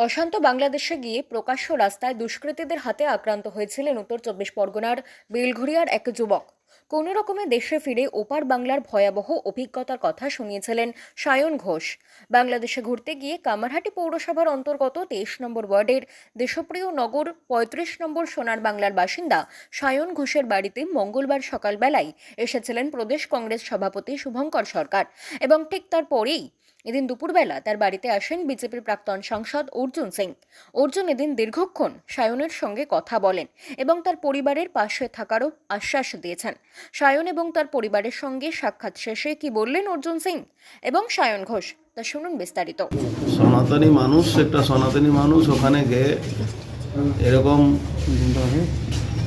অশান্ত বাংলাদেশে গিয়ে প্রকাশ্য রাস্তায় দুষ্কৃতীদের হাতে আক্রান্ত হয়েছিলেন উত্তর চব্বিশ পরগনার বেলঘরিয়ার এক যুবক। কোনো রকমে দেশে ফিরে ওপার বাংলার ভয়াবহ অভিজ্ঞতার কথা শুনিয়েছিলেন সায়ন ঘোষ। বাংলাদেশে ঘুরতে গিয়ে কামারহাটি পৌরসভার অন্তর্গত 23 নম্বর ওয়ার্ডের দেশপ্রিয় নগর 35 নম্বর সোনার বাংলার বাসিন্দা সায়ন ঘোষের বাড়িতে মঙ্গলবার সকালবেলায় এসেছিলেন প্রদেশ কংগ্রেস সভাপতি শুভঙ্কর সরকার এবং ঠিক তারপরেই এদিন দুপুরবেলা তার বাড়িতে আসেন বিজেপির প্রাক্তন সাংসদ অর্জুন সিং। অর্জুন এদিন দীর্ঘক্ষণ সায়নের সঙ্গে কথা বলেন এবং তার পরিবারের পাশে থাকারও আশ্বাস দিয়েছেন। সায়ন এবং তার পরিবারের সঙ্গে সাক্ষাৎ শেষে কি বললেন অর্জুন সিং এবং সায়ন ঘোষ তা শুনুন বিস্তারিত। সনাতনী মানুষ ওখানে গিয়ে এরকম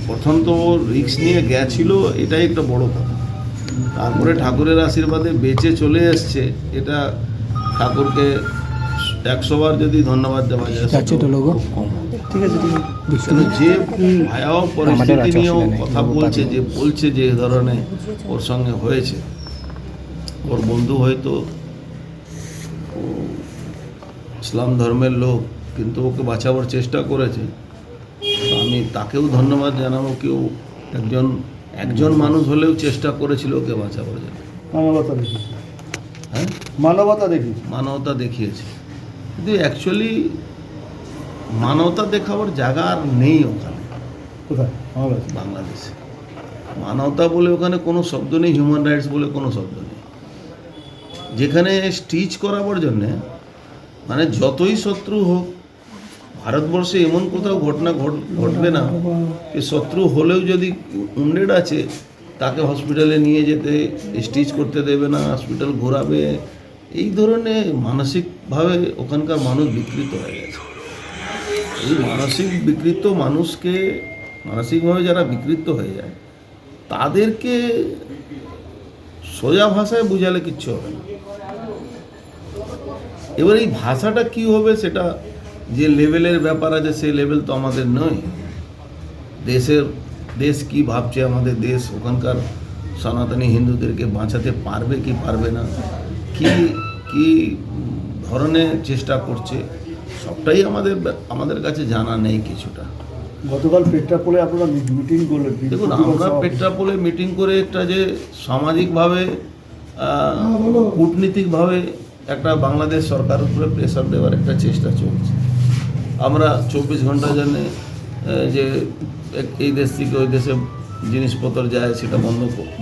প্রথম তো রিস্ক নিয়ে গেছিল, এটাই একটা বড় কথা। তারপরে ঠাকুরের আশীর্বাদে বেঁচে চলে এসছে, এটা ঠাকুরকে 100 বার যদি ধন্যবাদ দেওয়া যায় যে ভয়াবহ পরিস্থিতি নিয়েও কথা বলছে যে ধরনের ওর সঙ্গে হয়েছে। ওর বন্ধু হয়তো ইসলাম ধর্মের লোক, কিন্তু ওকে বাঁচাবার চেষ্টা করেছে। আমি তাকেও ধন্যবাদ জানাবো। কেউ একজন মানুষ হলেও চেষ্টা করেছিল ওকে বাঁচাবার জন্য। মানবতা দেখিয়েছে, কিন্তু অ্যাকচুয়ালি মানবতা দেখাবার জায়গা আর নেই ওখানে। বাংলাদেশে মানবতা বলে ওখানে কোনো শব্দ নেই, হিউম্যান রাইটস বলে কোনো শব্দ নেই। যেখানে স্টিচ করাবার জন্যে মানে যতই শত্রু হোক, ভারতবর্ষে এমন কোথাও ঘটনা ঘটবে না যে শত্রু হলেও যদি উন্ডেড আছে তাকে হসপিটালে নিয়ে যেতে স্টিচ করতে দেবে না, হসপিটাল ঘোরাবে। এই ধরনের মানসিকভাবে ওখানকার মানুষ বিকৃত হয়ে গেছে। এই মানসিকভাবে যারা বিকৃত হয়ে যায় তাদেরকে সোজা ভাষায় বুঝালে কিচ্ছু হবে না। এবার এই ভাষাটা কি হবে, সেটা যে লেভেলের ব্যাপার আছে সেই লেভেল তো আমাদের নয়। দেশ কি ভাবছে, আমাদের দেশ ওখানকার সনাতনী হিন্দুদেরকে বাঁচাতে পারবে কি পারবে না, কি ধরনের চেষ্টা করছে, সবটাই আমাদের কাছে জানা নেই কিছুটা। গতকাল পেট্রাপোলে আপনারা মিটিং করলেন। দেখুন, আমরা পেট্রাপোলে মিটিং করে একটা যে সামাজিকভাবে কূটনীতিকভাবে একটা বাংলাদেশ সরকারের উপরে প্রেশার দেওয়ার একটা চেষ্টা চলছে। আমরা 24 ঘন্টার জন্য যে এই দেশ থেকে ওই দেশে জিনিসপত্র যায় সেটা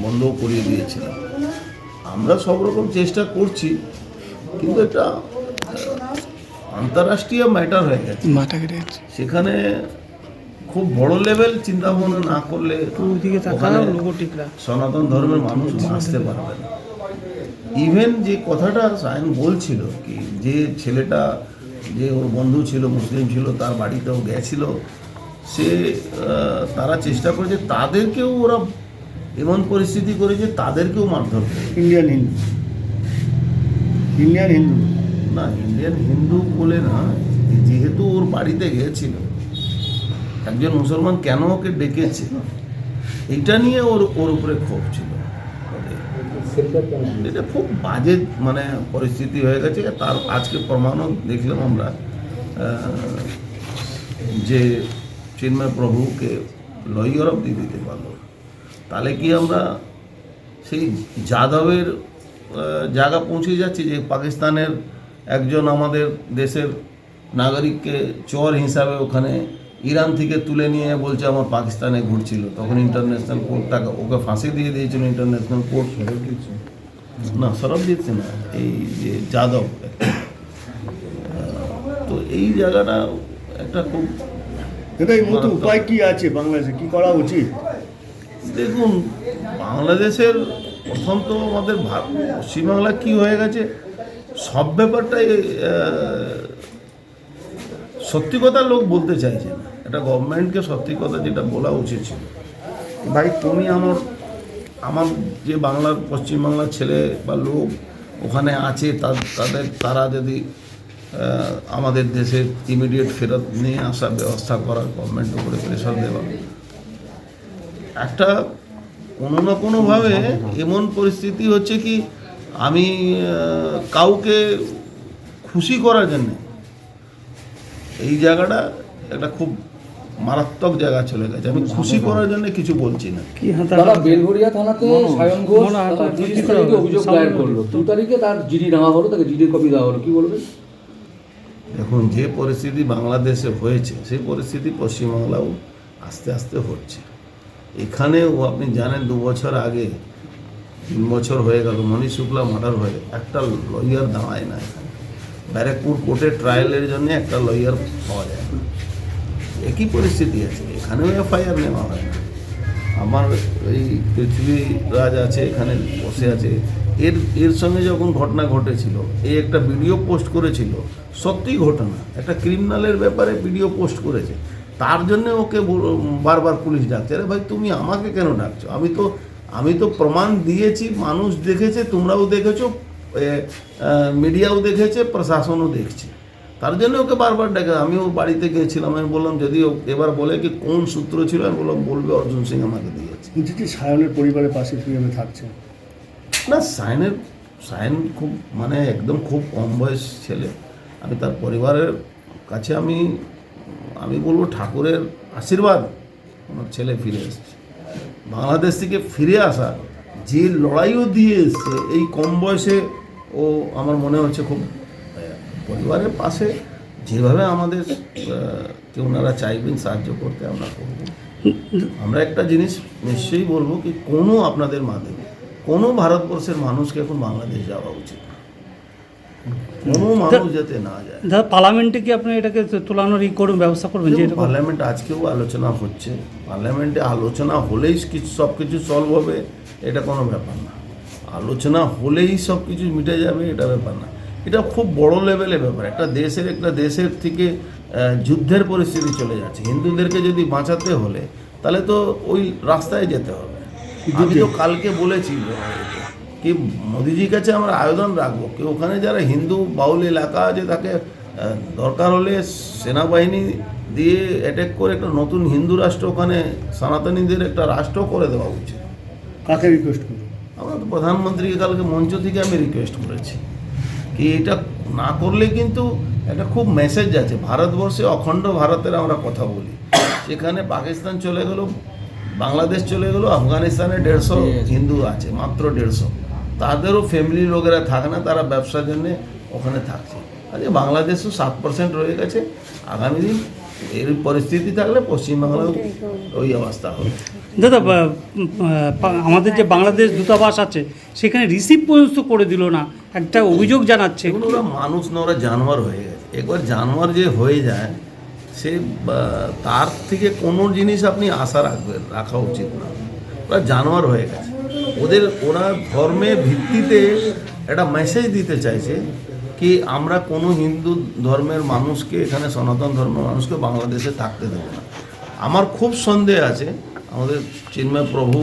বন্ধও করিয়ে দিয়েছিলাম। আমরা সব রকম চেষ্টা করছি, কিন্তু এটা আন্তর্রাষ্ট্রীয় ম্যাটার হয়ে গেছে। সেখানে খুব বড় লেভেল চিন্তা ভাবনা না করলে সনাতন ধর্মের মানুষ বাঁচতে পারবে না। ইভেন যে কথাটা সায়ন বলছিল কি, যে ছেলেটা যে ওর বন্ধু ছিল, মুসলিম ছিল, তার বাড়িতেও গেছিল, তারা চেষ্টা করেছে তাদেরকেও, ওরা এমন পরিস্থিতি করেছে তাদেরকেও মারধর করে। ইন্ডিয়ান হিন্দু বলে না, যেহেতু ওর বাড়িতে গিয়েছিল একজন মুসলমান, কেন ওকে ডেকেছে এইটা নিয়ে ওর উপরে ক্ষোভ ছিল। এটা খুব বাজে পরিস্থিতি হয়ে গেছে। তার আজকে প্রমাণও দেখলাম আমরা, যে চিন্ময় প্রভুকে লইয়ার অব্দি দিতে পারল। তাহলে কি আমরা সেই যাদবের জায়গা পৌঁছে যাচ্ছি, যে পাকিস্তানের একজন আমাদের দেশের নাগরিককে চোর হিসাবে ওখানে ইরান থেকে তুলে নিয়ে বলছে আমার পাকিস্তানে ঘুরছিল, তখন ইন্টারন্যাশনাল কোর্ট ওকে ফাঁসি দিয়ে দিয়েছিল। ইন্টারন্যাশনাল কোর্ট সরব দিচ্ছে না, এই যে যাদব। তো এই জায়গাটা একটা খুব উপায় কি আছে, বাংলাদেশে কি করা উচিত? দেখুন, বাংলাদেশের প্রথম তো আমাদের পশ্চিমবাংলা কি হয়ে গেছে, সব ব্যাপারটাই সত্যি কথা লোক বলতে চাইছে না। এটা গভর্নমেন্টকে সত্যি কথা যেটা বলা উচিত ছিল, ভাই তুমি আমার যে পশ্চিমবাংলার ছেলে বা লোক ওখানে আছে তারা যদি আমাদের দেশে ইমিডিয়েট ফেরত নিয়ে আসার ব্যবস্থা করার, গভর্নমেন্টের উপরে প্রেশার দেওয়া। একটা কোনো না কোনোভাবে এমন পরিস্থিতি হচ্ছে কি, আমি কাউকে খুশি করার জন্য এই জায়গাটা একটা খুব মারাত্মক জায়গা চলে গেছে। আমি খুশি করার জন্য কিছু বলছি না। কি হাতা দাদা বেলঘরিয়া থানাতে সায়ন ঘোষ 30 তারিখে অভিযোগ দায়ের করলো, 2 তারিখে তার জিডি নেওয়া হলো, তাকে জিডি কপি দেওয়া হলো, কি বলবেন? দেখুন, যে পরিস্থিতি বাংলাদেশে হয়েছে সেই পরিস্থিতি পশ্চিমবাংলাও আস্তে আস্তে হচ্ছে। এখানেও আপনি জানেন 2 বছর আগে, 3 বছর হয়ে গেল মনীষ শুক্লা মার্ডার হয়ে একটা লয়ার দাঁড়ায় না। এখানে ব্যারাকপুর কোর্টে ট্রায়ালের জন্য একটা লয়ার পাওয়া যায় না। একই পরিস্থিতি আছে, এখানেও এফআইআর নেওয়া হয় না। আমার এই পৃথ্বীরাজ আছে এখানে বসে আছে, এর সঙ্গে যখন ঘটনা ঘটেছিল এই একটা ভিডিও পোস্ট করেছিল, সত্যি ঘটনা, একটা ক্রিমিনালের ব্যাপারে ভিডিও পোস্ট করেছে, তার জন্য ওকে বারবার পুলিশ ডাকছে। আরে ভাই, তুমি আমাকে কেন ডাকছো? আমি তো প্রমাণ দিয়েছি, মানুষ দেখেছে, তোমরাও দেখেছো, মিডিয়াও দেখেছে, প্রশাসনও দেখছে, তার জন্য ওকে বারবার ডাকে। আমি ওর বাড়িতে গিয়েছিলাম, আমি বললাম যদি ও এবার বলে কি কোন সূত্র ছিল, আমি বললাম বলবে অর্জুন সিং আমাকে দিয়েছে। কিন্তু কি সায়নের পরিবারের পাশে কিভাবে থাকছে? না, সায়ন খুব মানে একদম খুব কম বয়স ছেলে। আমি তার পরিবারের কাছে আমি বলবো ঠাকুরের আশীর্বাদ আমার ছেলে ফিরে এসেছে। বাংলাদেশ থেকে ফিরে আসা, যে লড়াইও দিয়ে এসছে এই কম বয়সে, ও আমার মনে হচ্ছে খুব পরিবারের পাশে যেভাবে আমাদের ওনারা চাইবেন সাহায্য করতে আমরা করব। আমরা একটা জিনিস নিশ্চয়ই বলবো কি কোনো আপনাদের মাধ্যমে কোনো ভারতবর্ষের মানুষকে এখন বাংলাদেশ যাওয়া উচিত না। কোনো মানুষ যাতে না যায়। দাদা পার্লামেন্টে কি আপনি এটাকে তোলানোর করুন ব্যবস্থা করবেন? যে পার্লামেন্ট আজকেও আলোচনা হচ্ছে, পার্লামেন্টে আলোচনা হলেই সব কিছু সলভ হবে এটা কোনো ব্যাপার না। আলোচনা হলেই সব কিছু মিটে যাবে এটা ব্যাপার না। এটা খুব বড় লেভেলের ব্যাপার। একটা দেশের থেকে যুদ্ধের পরিস্থিতি চলে যাচ্ছে। হিন্দুদেরকে যদি বাঁচাতে হলে তাহলে তো ওই রাস্তায় যেতে হবে। আমি তো কালকে বলেছি কি মোদিজির কাছে আমরা আবেদন রাখবো কি ওখানে যারা হিন্দু বাউল এলাকা আছে তাকে দরকার হলে সেনাবাহিনী দিয়ে অ্যাটাক করে একটা নতুন হিন্দু রাষ্ট্র, ওখানে সনাতনীদের একটা রাষ্ট্র করে দেওয়া উচিত। কাকে রিকোয়েস্ট করবো? আমরা তো প্রধানমন্ত্রীকে কালকে মঞ্চ থেকে আমি রিকোয়েস্ট করেছি কি এটা না করলে কিন্তু একটা খুব মেসেজ আছে। ভারতবর্ষে অখণ্ড ভারতের আমরা কথা বলি, সেখানে পাকিস্তান চলে গেল, বাংলাদেশ চলে গেল, আফগানিস্তানে 150 হিন্দু আছে, মাত্র 150। তাদেরও ফ্যামিলি লোকেরা থাকে না, তারা ব্যবসার জন্য ওখানে থাকছে। আজকে বাংলাদেশও 7% রয়ে গেছে। আগামী দিন এর পরিস্থিতি থাকলে পশ্চিমবাংলাও ওই অবস্থা হবে। দাদা আমাদের যে বাংলাদেশ দূতাবাস আছে সেখানে রিসিভ পর্যন্ত করে দিল না, একটা অভিযোগ জানাচ্ছে। এগুলো ওরা মানুষ না, ওরা জানোয়ার হয়ে গেছে। একবার জানোয়ার যে হয়ে যায় সে তার থেকে কোনো জিনিস আপনি আশা রাখা উচিত না। ওরা জানোয়ার হয়ে গেছে। ওরা ধর্মের ভিত্তিতে একটা মেসেজ দিতে চাইছে কি আমরা কোনো হিন্দু ধর্মের মানুষকে, এখানে সনাতন ধর্মের মানুষকে বাংলাদেশে থাকতে দেবো না। আমার খুব সন্দেহ আছে আমাদের চিন্ময় প্রভু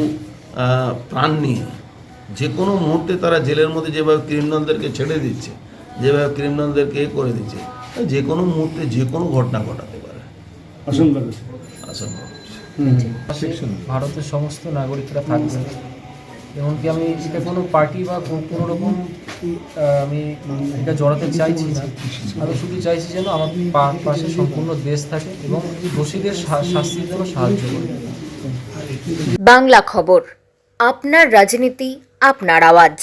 প্রাণ নিয়ে যে কোনো মুহূর্তে তারা জেলের মধ্যে যেভাবে ক্রিমিনালদেরকে ছেড়ে দিচ্ছে, যেভাবে ক্রিমিনালদেরকে করে দিচ্ছে, যে কোনো মুহূর্তে যে কোনো ঘটনা ঘটাতে পারে। আশঙ্কা ভারতের সমস্ত নাগরিকরা থাকবেন, এমনকি আমি এটা কোনো পার্টি বা কোনো রকম আমি এটা জড়াতে চাইছি না। আমি শুধু চাইছি যেন আমার পাশে সম্পূর্ণ দেশ থাকে এবং দোষীদের শাস্তির জন্য সাহায্য করে। বাংলা খবর, আপনার রাজনীতি, আপনার আওয়াজ।